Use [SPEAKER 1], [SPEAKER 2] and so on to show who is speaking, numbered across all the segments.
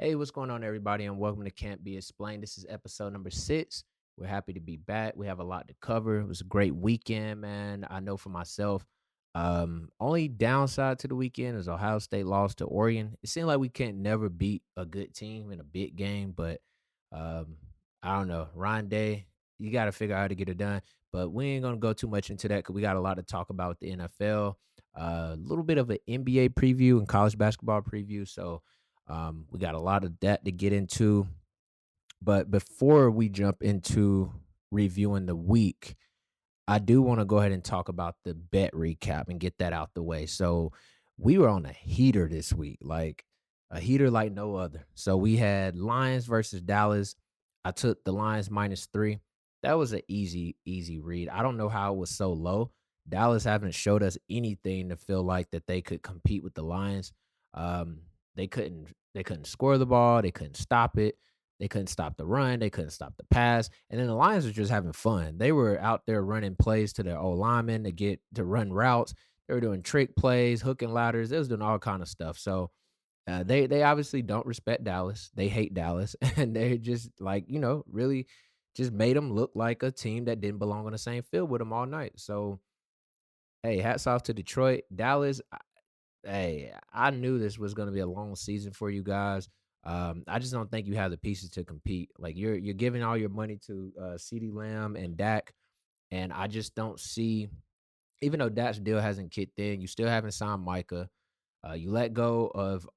[SPEAKER 1] Hey, what's going on, everybody? And welcome to Can't Be Explained. This is episode number 6. We're happy to be back. We have a lot to cover. It was a great weekend, man. I know for myself, only downside to the weekend is Ohio State lost to Oregon. It seemed like we can't never beat a good team in a big game, but um, I don't know. Ryan Day, you got to figure out how to get it done. But we ain't gonna go too much into that because we got a lot to talk about with the NFL. A little bit of an NBA preview and college basketball preview. So we got a lot of that to get into. But before we jump into reviewing the week, I do want to go ahead and talk about the bet recap and get that out the way. So we were on a heater this week, like a heater like no other. So we had Lions versus Dallas. I took the Lions -3. That was an easy read. I don't know how it was so low. Dallas haven't showed us anything to feel like that they could compete with the Lions. They couldn't score the ball, they couldn't stop it. They couldn't stop the run. They couldn't stop the pass. And then the Lions were just having fun. They were out there running plays to their old linemen to run routes. They were doing trick plays, hooking ladders. They was doing all kind of stuff. So they obviously don't respect Dallas. They hate Dallas, and they just really just made them look like a team that didn't belong on the same field with them all night. So hey, hats off to Detroit, Dallas. Hey, I knew this was gonna be a long season for you guys. I just don't think you have the pieces to compete. Like you're giving all your money to CeeDee Lamb and Dak, and I just don't see. Even though Dak's deal hasn't kicked in, you still haven't signed Micah. You let go of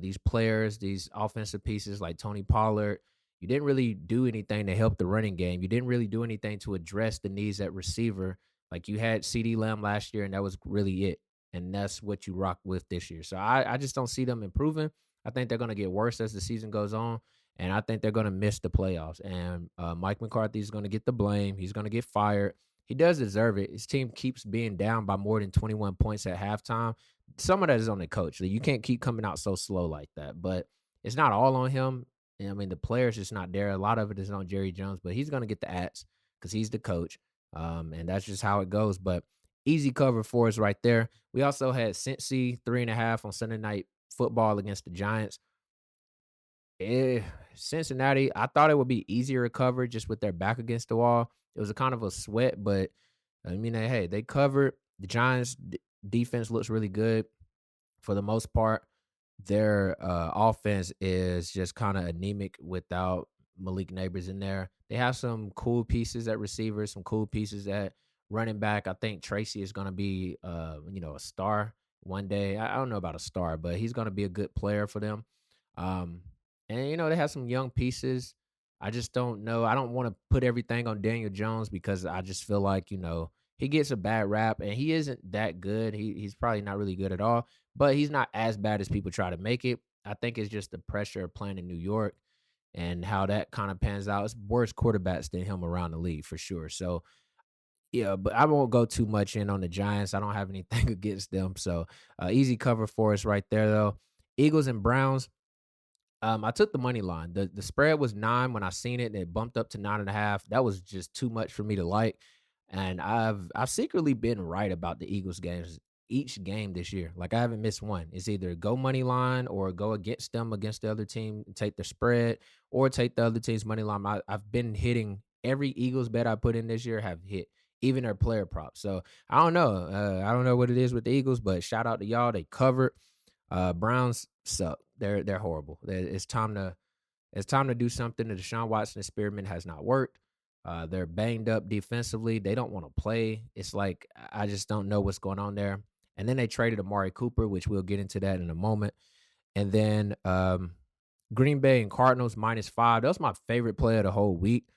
[SPEAKER 1] these players, these offensive pieces like Tony Pollard. You didn't really do anything to help the running game. You didn't really do anything to address the needs at receiver. Like you had CeeDee Lamb last year, and that was really it. And that's what you rock with this year. So I just don't see them improving. I think they're going to get worse as the season goes on. And I think they're going to miss the playoffs. And Mike McCarthy is going to get the blame. He's going to get fired. He does deserve it. His team keeps being down by more than 21 points at halftime. Some of that is on the coach. You can't keep coming out so slow like that. But it's not all on him. And I mean, the players just not there. A lot of it is on Jerry Jones, but he's going to get the axe because he's the coach. And that's just how it goes. But easy cover for us right there. We also had Cincy 3.5 on Sunday night football against the Giants. Eh, Cincinnati, I thought it would be easier to cover just with their back against the wall. It was a kind of a sweat, but I mean, hey, they covered. The Giants' defense looks really good for the most part. Their offense is just kind of anemic without Malik Neighbors in there. They have some cool pieces at receiver, some cool pieces at running back. I think Tracy is going to be, a star one day. I don't know about a star, but he's going to be a good player for them. Um, and they have some young pieces. I just don't know. I don't want to put everything on Daniel Jones because I just feel like he gets a bad rap and he isn't that good. He's probably not really good at all, but he's not as bad as people try to make it. I think it's just the pressure of playing in New York and how that kind of pans out. It's worse quarterbacks than him around the league for sure. So yeah, but I won't go too much in on the Giants. I don't have anything against them. So easy cover for us right there though. Eagles and Browns. I took the money line. The spread was 9 when I seen it, and it bumped up to 9.5. That was just too much for me to like. And I've secretly been right about the Eagles games each game this year. Like I haven't missed one. It's either go money line or go against them against the other team, take the spread, or take the other team's money line. I've been hitting every Eagles bet I put in this year have hit, even their player props. So I don't know. I don't know what it is with the Eagles, but shout out to y'all. They covered. Browns suck. They're horrible. It's time to do something. The Deshaun Watson experiment has not worked. They're banged up defensively. They don't want to play. It's like I just don't know what's going on there. And then they traded Amari Cooper, which we'll get into that in a moment. And then Green Bay and Cardinals -5. That was my favorite play of the whole week.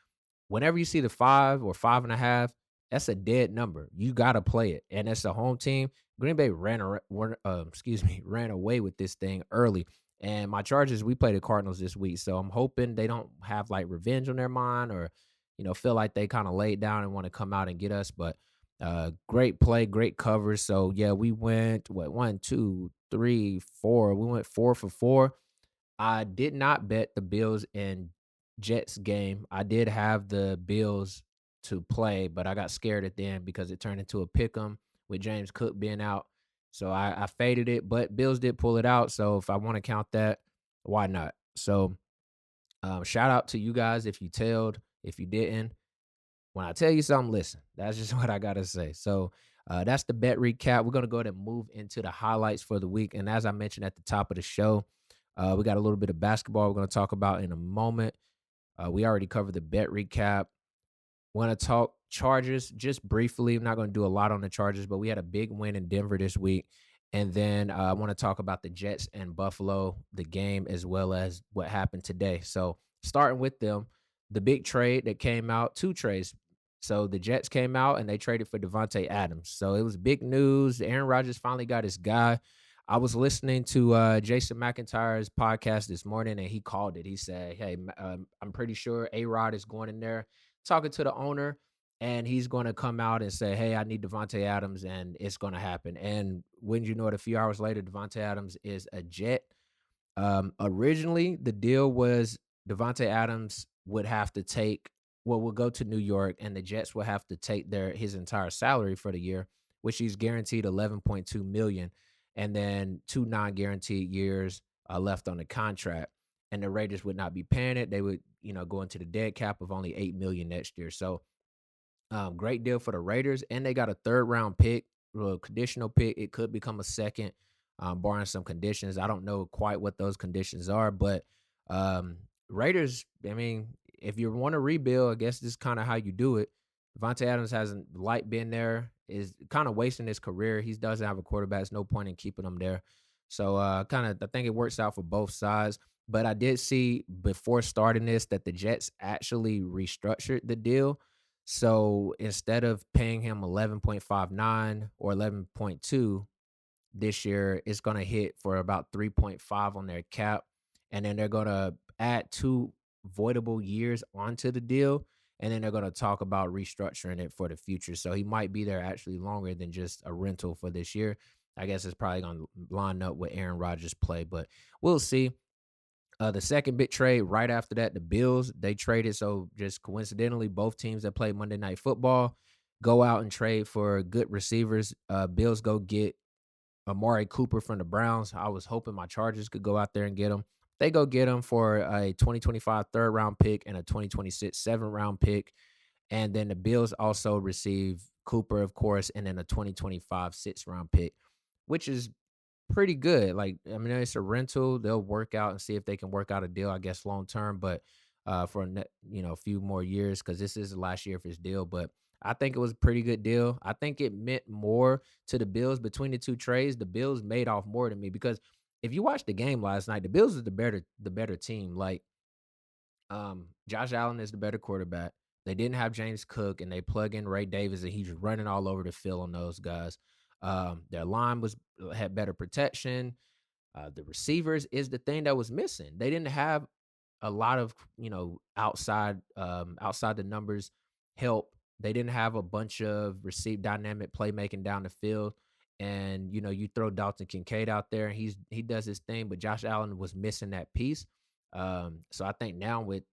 [SPEAKER 1] Whenever you see the 5 or 5.5, that's a dead number. You gotta play it, and it's a home team. Green Bay ran away with this thing early. And my Chargers, we play the Cardinals this week, so I'm hoping they don't have like revenge on their mind or feel like they kind of laid down and want to come out and get us. But great play, great cover. So yeah, we went what 1, 2, 3, 4. We went 4 for 4. I did not bet the Bills and Jets game. I did have the Bills to play, but I got scared at the end because it turned into a pick 'em with James Cook being out. So I faded it, but Bills did pull it out. So if I want to count that, why not? So shout out to you guys if you tailed. If you didn't, when I tell you something, listen. That's just what I gotta say. So that's the bet recap. We're gonna go ahead and move into the highlights for the week. And as I mentioned at the top of the show, we got a little bit of basketball we're gonna talk about in a moment. We already covered the bet recap. Want to talk Chargers just briefly. I'm not going to do a lot on the Chargers, but we had a big win in Denver this week. And then I want to talk about the Jets and Buffalo, the game, as well as what happened today. So, starting with them, the big trade that came out, two trades. So, the Jets came out and they traded for Devontae Adams. So, it was big news. Aaron Rodgers finally got his guy. I was listening to Jason McIntyre's podcast this morning and he called it. He said, "Hey, I'm pretty sure A Rod is going in there talking to the owner, and he's going to come out and say, 'Hey, I need Devontae Adams,' and it's going to happen." And when you know it, a few hours later, Devontae Adams is a Jet. Originally, the deal was Devontae Adams would have to take, well, we'll go to New York, and the Jets will have to take his entire salary for the year, which he's guaranteed 11.2 million, and then two non-guaranteed years left on the contract. And the Raiders would not be paying it; they would, go into the dead cap of only 8 million next year. So great deal for the Raiders, and they got a third round pick, well, conditional pick. It could become a second, barring some conditions. I don't know quite what those conditions are, but um, Raiders. I mean, if you want to rebuild, I guess this is kind of how you do it. Devontae Adams hasn't light been there, is kind of wasting his career. He doesn't have a quarterback. There's no point in keeping him there. So kind of, I think it works out for both sides. But I did see before starting this that the Jets actually restructured the deal, so instead of paying him 11.59 or 11.2 this year, it's going to hit for about 3.5 on their cap. And then they're going to add two voidable years onto the deal. And then they're going to talk about restructuring it for the future. So he might be there actually longer than just a rental for this year. I guess it's probably going to line up with Aaron Rodgers' play, but we'll see. The second big trade right after that, the Bills, they traded. So just coincidentally, both teams that play Monday Night Football go out and trade for good receivers. Bills go get Amari Cooper from the Browns. I was hoping my Chargers could go out there and get him. They go get him for a 2025 third round pick and a 2026 seventh round pick. And then the Bills also receive Cooper, of course, and then a 2025 sixth round pick, which is pretty good. Like, I mean, it's a rental. They'll work out and see if they can work out a deal, I guess, long term, but for a few more years, because this is the last year of his deal. But I think it was a pretty good deal. I think it meant more to the Bills between the two trades. The Bills made off more than me because if you watched the game last night, the Bills is the better team. Like, Josh Allen is the better quarterback. They didn't have James Cook, and they plug in Ray Davis, and he's running all over the field on those guys. Their line had better protection. The receivers is the thing that was missing. They didn't have a lot of outside the numbers help. They didn't have a bunch of receive dynamic playmaking down the field. And you throw Dalton Kincaid out there, and he does his thing, but Josh Allen was missing that piece. So I think now with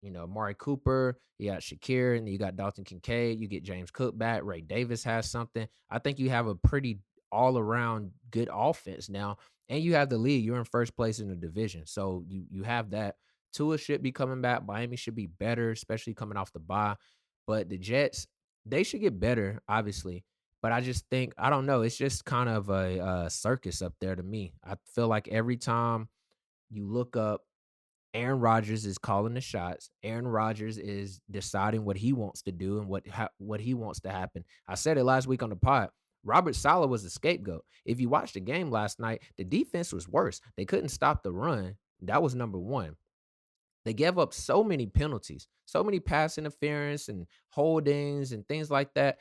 [SPEAKER 1] Amari Cooper, you got Shakir, and you got Dalton Kincaid, you get James Cook back, Ray Davis has something. I think you have a pretty all around good offense now, and you have the lead. You're in first place in the division, so you have that. Tua should be coming back. Miami should be better, especially coming off the bye. But the Jets, they should get better, obviously. But I just think I don't know. It's just kind of a circus up there to me. I feel like every time you look up, Aaron Rodgers is calling the shots. Aaron Rodgers is deciding what he wants to do and what he wants to happen. I said it last week on the pod. Robert Saleh was the scapegoat. If you watched the game last night, the defense was worse. They couldn't stop the run. That was number one. They gave up so many penalties, so many pass interference and holdings and things like that.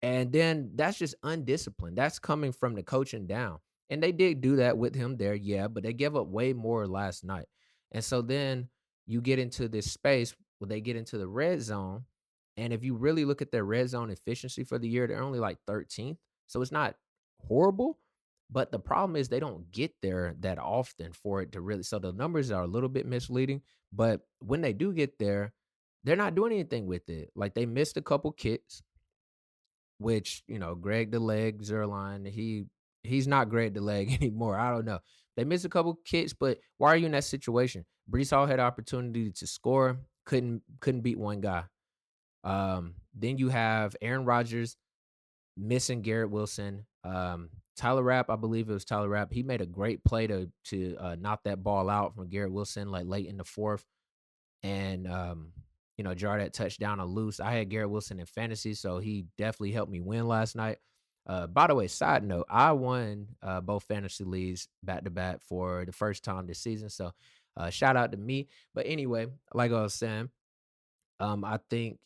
[SPEAKER 1] And then that's just undisciplined. That's coming from the coaching down. And they did do that with him there, yeah, but they gave up way more last night. And so then you get into this space where they get into the red zone. And if you really look at their red zone efficiency for the year, they're only like 13th. So it's not horrible. But the problem is they don't get there that often for it to really. So the numbers are a little bit misleading. But when they do get there, they're not doing anything with it. Like they missed a couple kicks, which, Greg the Leg Zerline, he's not Greg the Leg anymore. I don't know. They missed a couple kicks, but why are you in that situation? Brees Hall had opportunity to score, couldn't beat one guy. Then you have Aaron Rodgers missing Garrett Wilson. Tyler Rapp, I believe it was Tyler Rapp. He made a great play to knock that ball out from Garrett Wilson like late in the fourth, and jar that touchdown on loose. I had Garrett Wilson in fantasy, so he definitely helped me win last night. By the way, side note, I won both fantasy leagues back to back for the first time this season. So shout out to me. But anyway, like I was saying, I think,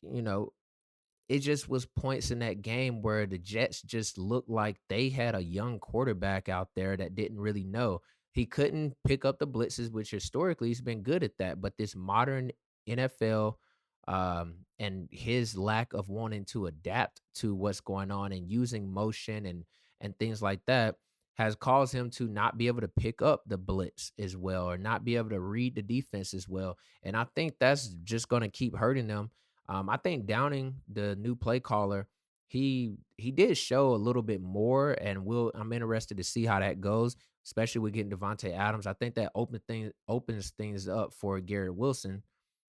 [SPEAKER 1] it just was points in that game where the Jets just looked like they had a young quarterback out there that didn't really know. He couldn't pick up the blitzes, which historically he's been good at that. But this modern NFL, and his lack of wanting to adapt to what's going on and using motion and things like that has caused him to not be able to pick up the blitz as well or not be able to read the defense as well. And I think that's just going to keep hurting them. I think Downing, the new play caller, he did show a little bit more, and I'm interested to see how that goes, especially with getting Devontae Adams. I think that opens things up for Garrett Wilson.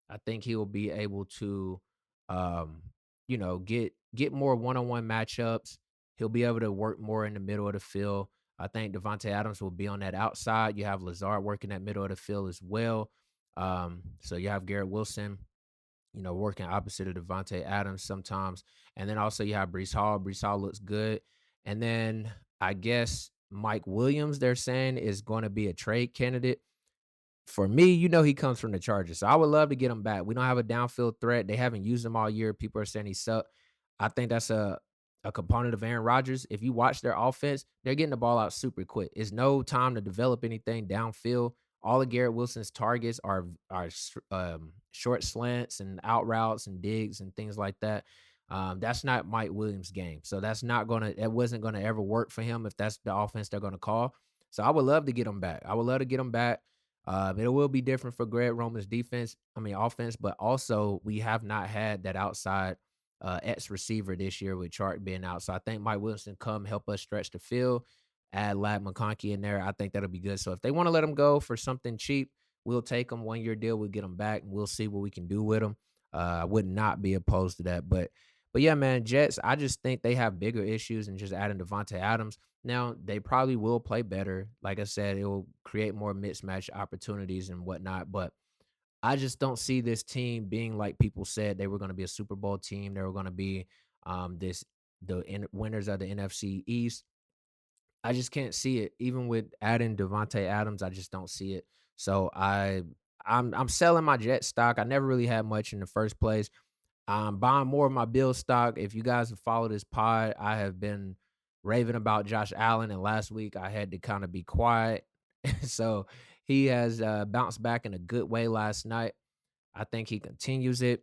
[SPEAKER 1] I think he'll be able to, get more one-on-one matchups. He'll be able to work more in the middle of the field. I think Devontae Adams will be on that outside. You have Lazard working that middle of the field as well. So you have Garrett Wilson, working opposite of Devontae Adams sometimes. And then also you have Brees Hall. Brees Hall looks good. And then I guess Mike Williams, they're saying, is going to be a trade candidate. For me, he comes from the Chargers. So I would love to get him back. We don't have a downfield threat. They haven't used him all year. People are saying he sucked. I think that's a component of Aaron Rodgers. If you watch their offense, they're getting the ball out super quick. It's no time to develop anything downfield. All of Garrett Wilson's targets are short slants and out routes and digs and things like that. That's not Mike Williams' game. So that wasn't gonna ever work for him if that's the offense they're gonna call. So I would love to get him back. I would love to get him back. It will be different for Greg Roman's offense, but also we have not had that outside X receiver this year with Chark being out. So I think Mike Wilson come help us stretch the field, add Lad McConkey in there. I think that'll be good. So if they want to let him go for something cheap, we'll take him 1 year deal. We'll get him back and we'll see what we can do with him. I would not be opposed to that. But yeah, man, Jets, I just think they have bigger issues than just adding Devontae Adams. Now, they probably will play better. Like I said, it will create more mismatch opportunities and whatnot. But I just don't see this team being like people said they were going to be a Super Bowl team. They were going to be winners of the NFC East. I just can't see it. Even with adding Devontae Adams, I just don't see it. So I'm selling my Jet stock. I never really had much in the first place. I'm buying more of my Bill stock. If you guys have followed this pod, I have been raving about Josh Allen, and last week I had to kind of be quiet. So he has bounced back in a good way last night. I think he continues it.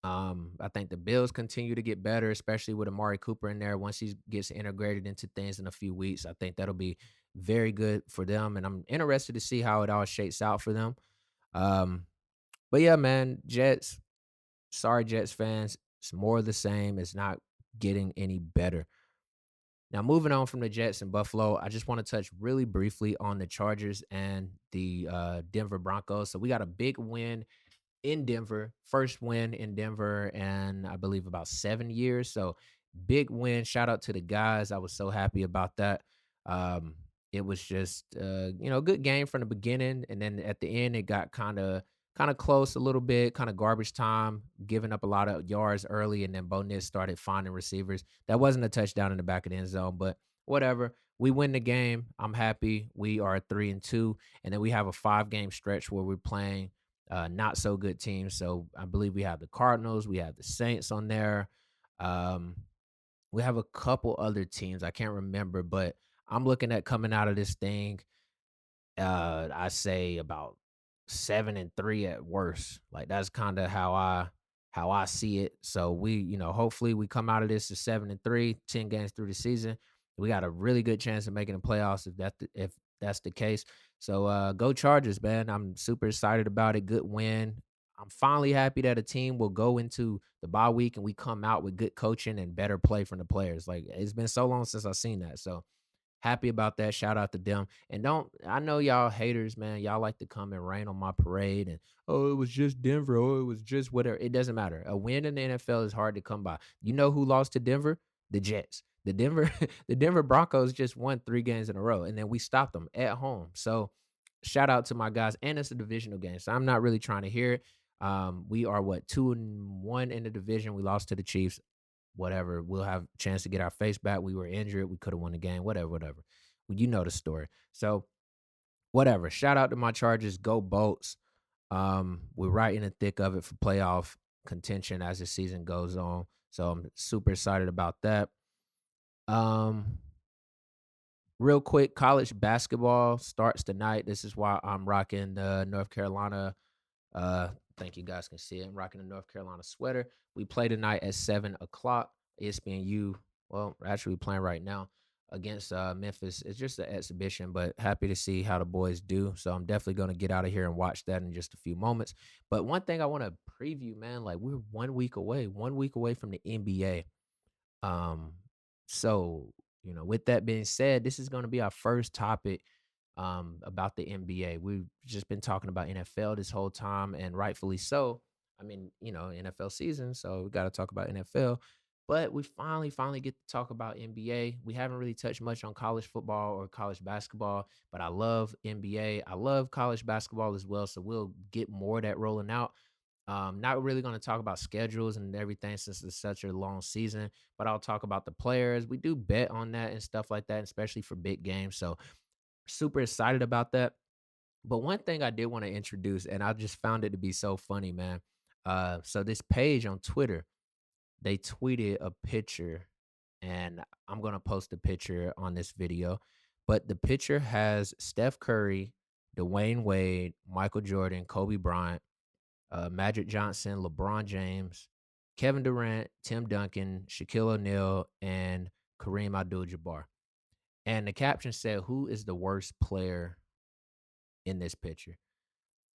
[SPEAKER 1] I think the Bills continue to get better, especially with Amari Cooper in there. Once he gets integrated into things in a few weeks, I think that'll be very good for them. And I'm interested to see how it all shakes out for them. Um, but yeah, man, Jets. Sorry, Jets fans. It's more of the same. It's not getting any better. Now, moving on from the Jets and Buffalo, I just want to touch really briefly on the Chargers and the Denver Broncos. So we got a big win in Denver, first win in Denver, and I believe about 7 years. So big win. Shout out to the guys. I was so happy about that. It was just good game from the beginning, and then at the end it got kind of close a little bit, kind of garbage time, giving up a lot of yards early, and then Bo Nix started finding receivers. That wasn't a touchdown in the back of the end zone, but whatever. We win the game. I'm happy. We are 3-2, and then we have a 5 game stretch where we're playing not so good teams. So I believe we have the Cardinals, we have the Saints on there. Um, we have a couple other teams. I can't remember, but I'm looking at coming out of this thing. I say about 7-3 at worst. Like that's kind of how I see it. So hopefully we come out of this at 7-3, 10 games through the season. We got a really good chance of making the playoffs if that's the case. So go Chargers, man. I'm super excited about it. Good win. I'm finally happy that a team will go into the bye week and we come out with good coaching and better play from the players. Like it's been so long since I've seen that. So Happy about that. Shout out to them. And don't I know y'all haters, man. Y'all like to come and rain on my parade and oh, it was just Denver. Oh, it was just whatever. It doesn't matter. A win in the NFL is hard to come by. You know who lost to Denver? The Jets. The Denver, the Denver Broncos just won 3 games in a row, and then we stopped them at home. So shout out to my guys. And it's a divisional game. So I'm not really trying to hear it. We are what 2-1 in the division. We lost to the Chiefs. Whatever. We'll have a chance to get our face back. We were injured. We could have won the game. Whatever, whatever. Well, you know the story. So whatever. Shout out to my Chargers. Go Bolts. We're right in the thick of it for playoff contention as the season goes on. So I'm super excited about that. Um, Real quick, college basketball starts tonight. This is why I'm rocking the North Carolina. Think you guys can see it. I'm rocking the North Carolina sweater. We play tonight at 7 o'clock. ESPNU. Well, we're actually playing right now against Memphis. It's just an exhibition, but happy to see how the boys do. So I'm definitely going to get out of here and watch that in just a few moments. But one thing I want to preview, man, like we're 1 week away from the NBA. Um, so with that being said, this is going to be our first topic about the NBA. We've just been talking about NFL this whole time, and rightfully so. I mean, NFL season, so we got to talk about NFL. But we finally get to talk about NBA. We haven't really touched much on college football or college basketball, but I love NBA. I love college basketball as well. So we'll get more of that rolling out. Not really going to talk about schedules and everything since it's such a long season, but I'll talk about the players. We do bet on that and stuff like that, especially for big games. So super excited about that. But one thing I did want to introduce, and I just found it to be so funny, man. So this page on Twitter, they tweeted a picture, and I'm gonna post a picture on this video. But the picture has Steph Curry, Dwayne Wade, Michael Jordan, Kobe Bryant, Magic Johnson, LeBron James, Kevin Durant, Tim Duncan, Shaquille O'Neal, and Kareem Abdul-Jabbar. And the caption said, "Who is the worst player in this picture?"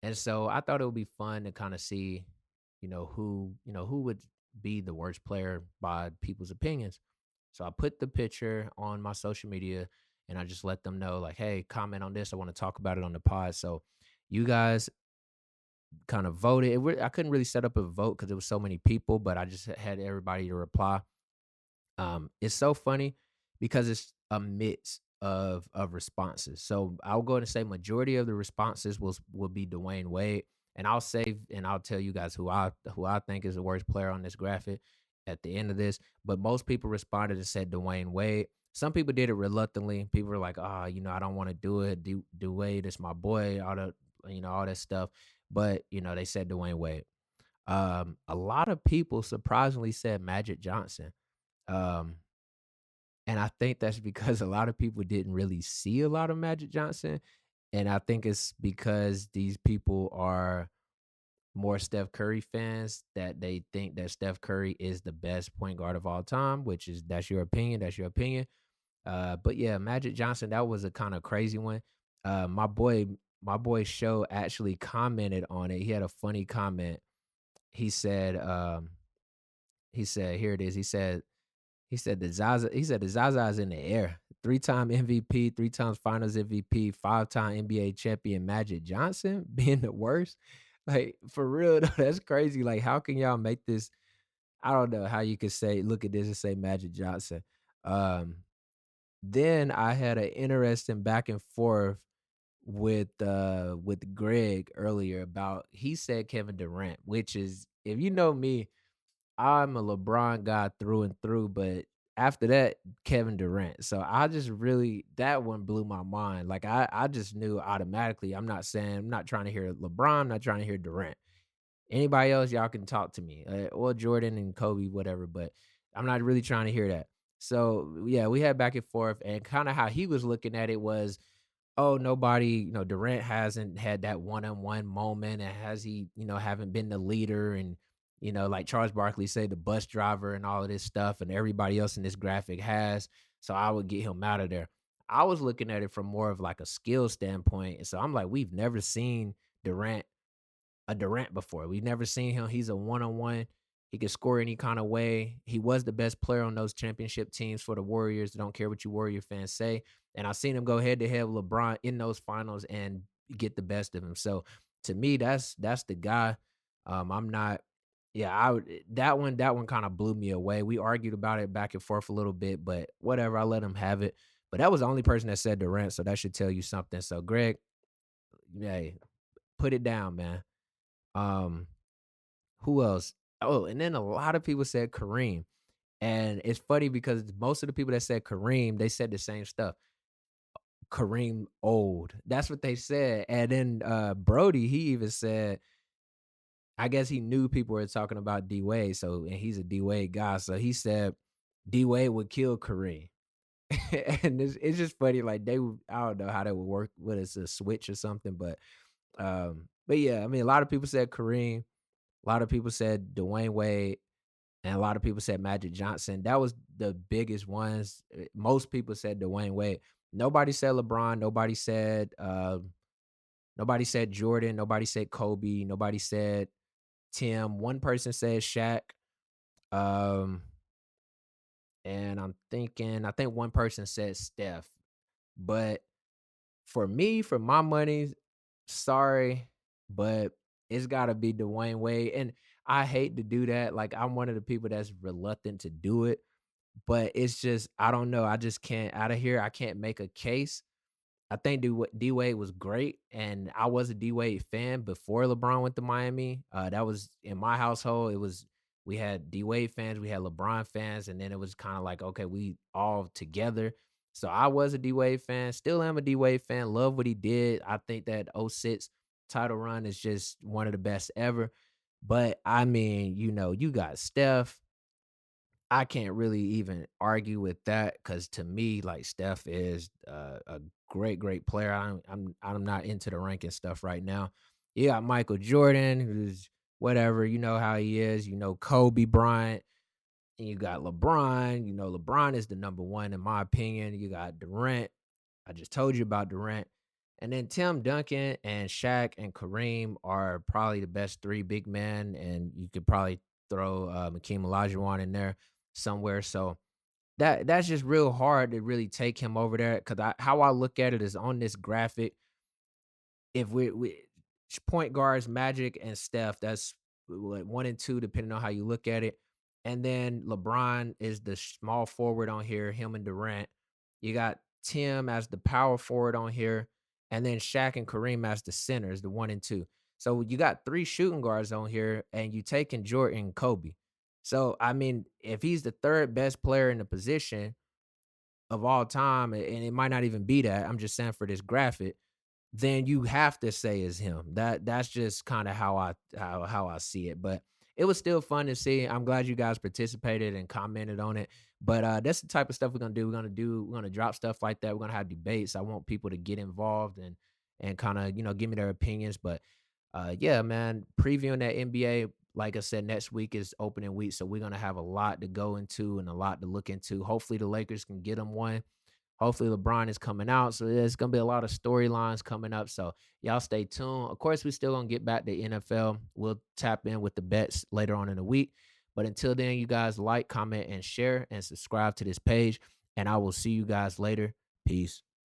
[SPEAKER 1] And so I thought it would be fun to kind of see, who would be the worst player by people's opinions. So I put the picture on my social media and I just let them know, like, hey, comment on this. I want to talk about it on the pod. So you guys kind of voted. I couldn't really set up a vote because there was so many people, but I just had everybody to reply. It's so funny because it's a mix of responses. So I'll go ahead and say majority of the responses will be Dwayne Wade, and I'll tell you guys who I think is the worst player on this graphic at the end of this. But most people responded and said Dwayne Wade. Some people did it reluctantly. People were like, I don't want to do it. Do Wade, it's my boy. All that stuff. But they said Dwayne Wade. A lot of people surprisingly said Magic Johnson. Um, and I think that's because a lot of people didn't really see a lot of Magic Johnson. And I think it's because these people are more Steph Curry fans that they think that Steph Curry is the best point guard of all time, which is that's your opinion. That's your opinion. But yeah, Magic Johnson, that was a kind of crazy one. My boy Show actually commented on it. He had a funny comment. He said, here it is. He said the Zaza is in the air. 3-time MVP, 3 times Finals MVP, 5-time NBA champion Magic Johnson being the worst. Like for real though, that's crazy. Like how can y'all make this? I don't know how you could say look at this and say Magic Johnson. Um, then I had an interesting back and forth with Greg earlier about he said Kevin Durant, which is if you know me, I'm a LeBron guy through and through, but after that, Kevin Durant. So I just really that one blew my mind. Like I just knew automatically. I'm not trying to hear LeBron, I'm not trying to hear Durant. Anybody else, y'all can talk to me, or Jordan and Kobe, whatever. But I'm not really trying to hear that. So yeah, we had back and forth, and kind of how he was looking at it was, oh, nobody, Durant hasn't had that one-on-one moment, and has he, haven't been the leader, and like Charles Barkley said, the bus driver and all of this stuff, and everybody else in this graphic has. So I would get him out of there. I was looking at it from more of like a skill standpoint, and so I'm like, we've never seen Durant Durant before. We've never seen him. He's a one-on-one. He could score any kind of way. He was the best player on those championship teams for the Warriors. Don't care what you Warrior fans say. And I've seen him go head to head with LeBron in those finals and get the best of him. So to me, that's the guy. I'm not. Yeah, that one kind of blew me away. We argued about it back and forth a little bit, but whatever. I let him have it. But that was the only person that said Durant, so that should tell you something. So Greg, hey, put it down, man. Um, who else? Oh, and then a lot of people said Kareem. And it's funny because most of the people that said Kareem, they said the same stuff. Kareem old. That's what they said. And then Brody, he even said, I guess he knew people were talking about D Wade. So and he's a D Wade guy. So he said D Wade would kill Kareem. And it's just funny, like I don't know how that would work, whether it's a switch or something, but yeah, I mean a lot of people said Kareem, a lot of people said Dwayne Wade, and a lot of people said Magic Johnson. That was the biggest ones. Most people said Dwayne Wade. Nobody said LeBron. Nobody said Jordan. Nobody said Kobe. Nobody said Tim. One person said Shaq. Um, and I think one person said Steph. But for me, for my money, sorry, but it's gotta be Dwayne Wade. And I hate to do that. Like I'm one of the people that's reluctant to do it, but it's just I don't know. I just can't out of here. I can't make a case. I think D Wade was great, and I was a D Wade fan before LeBron went to Miami. That was in my household. It was we had D Wade fans, we had LeBron fans, and then it was kind of like okay, we all together. So I was a D Wade fan, still am a D Wade fan. Love what he did. I think that '06 title run is just one of the best ever. But I mean, you got Steph. I can't really even argue with that because to me, like Steph is a great, great player. I'm not into the ranking stuff right now. You got Michael Jordan, who's whatever. You know how he is. You know Kobe Bryant, and you got LeBron. You know LeBron is the number one in my opinion. You got Durant. I just told you about Durant. And then Tim Duncan and Shaq and Kareem are probably the best three big men, and you could probably throw Hakeem Olajuwon in there somewhere. So that's just real hard to really take him over there because how I look at it is on this graphic. If we point guards, Magic and Steph, that's what, one and two, depending on how you look at it. And then LeBron is the small forward on here, him and Durant. You got Tim as the power forward on here, and then Shaq and Kareem as the centers, the one and two. So you got three shooting guards on here, and you taking Jordan and Kobe. So I mean, if he's the third best player in the position of all time, and it might not even be that, I'm just saying for this graphic, then you have to say is him. That's just kind of how I see it. But it was still fun to see. I'm glad you guys participated and commented on it. But that's the type of stuff we're gonna do. We're gonna drop stuff like that. We're gonna have debates. I want people to get involved and kind of give me their opinions. But yeah, man, previewing that NBA. Like I said, next week is opening week, so we're gonna have a lot to go into and a lot to look into. Hopefully, the Lakers can get them one. Hopefully, LeBron is coming out. So there's gonna be a lot of storylines coming up. So y'all stay tuned. Of course, we still gonna get back to NFL. We'll tap in with the bets later on in the week. But until then, you guys like, comment, and share and subscribe to this page. And I will see you guys later. Peace.